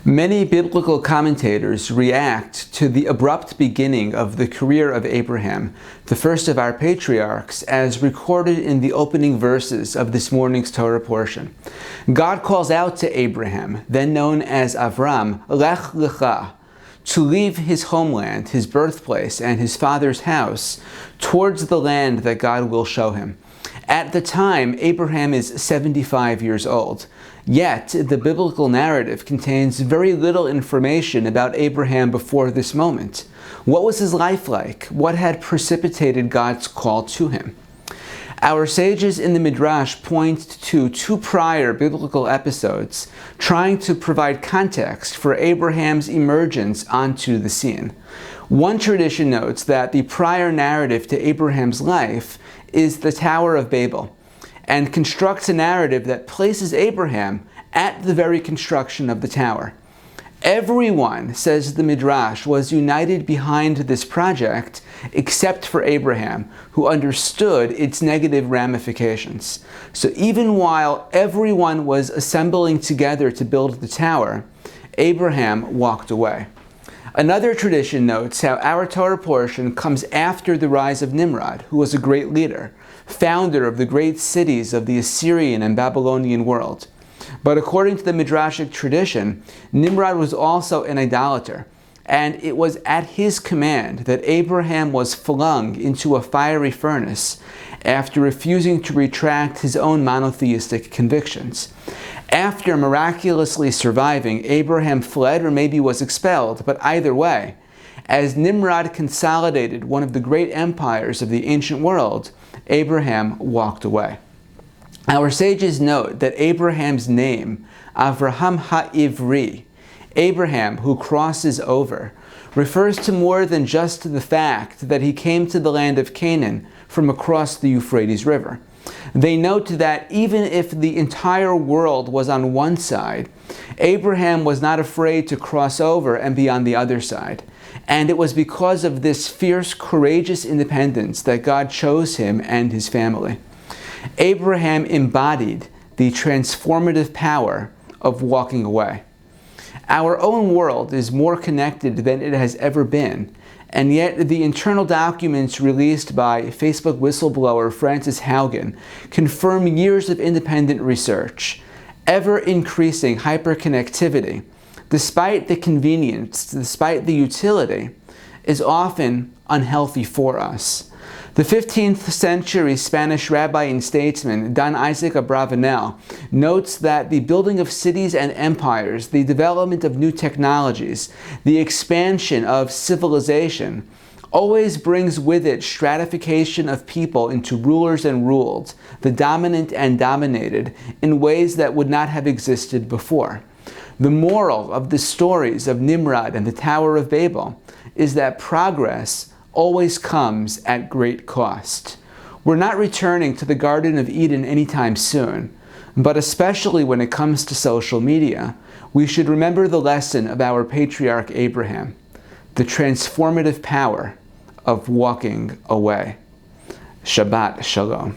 Many biblical commentators react to the abrupt beginning of the career of Abraham, the first of our patriarchs, as recorded in the opening verses of this morning's Torah portion. God calls out to Abraham, then known as Avram, Lech, Lecha, to leave his homeland, his birthplace, and his father's house towards the land that God will show him. At the time, Abraham is 75 years old. Yet, the biblical narrative contains very little information about Abraham before this moment. What was his life like? What had precipitated God's call to him? Our sages in the Midrash point to two prior biblical episodes, trying to provide context for Abraham's emergence onto the scene. One tradition notes that the prior narrative to Abraham's life is the Tower of Babel, and constructs a narrative that places Abraham at the very construction of the tower. Everyone, says the Midrash, was united behind this project except for Abraham, who understood its negative ramifications. So even while everyone was assembling together to build the tower, Abraham walked away. Another tradition notes how our Torah portion comes after the rise of Nimrod, who was a great leader, founder of the great cities of the Assyrian and Babylonian world. But according to the Midrashic tradition, Nimrod was also an idolater, and it was at his command that Abraham was flung into a fiery furnace after refusing to retract his own monotheistic convictions. After miraculously surviving, Abraham fled or maybe was expelled, but either way, as Nimrod consolidated one of the great empires of the ancient world, Abraham walked away. Our sages note that Abraham's name, Avraham HaIvri, Abraham who crosses over, refers to more than just the fact that he came to the land of Canaan from across the Euphrates River. They note that even if the entire world was on one side, Abraham was not afraid to cross over and be on the other side. And it was because of this fierce, courageous independence that God chose him and his family. Abraham embodied the transformative power of walking away. Our own world is more connected than it has ever been, and yet the internal documents released by Facebook whistleblower Frances Haugen confirm years of independent research. Ever-increasing hyperconnectivity, despite the convenience, despite the utility, is often unhealthy for us. The 15th century Spanish rabbi and statesman Don Isaac Abravanel notes that the building of cities and empires, the development of new technologies, the expansion of civilization, always brings with it stratification of people into rulers and ruled, the dominant and dominated, in ways that would not have existed before. The moral of the stories of Nimrod and the Tower of Babel is that progress always comes at great cost. We're not returning to the Garden of Eden anytime soon, but especially when it comes to social media, we should remember the lesson of our patriarch Abraham, the transformative power of walking away. Shabbat Shalom.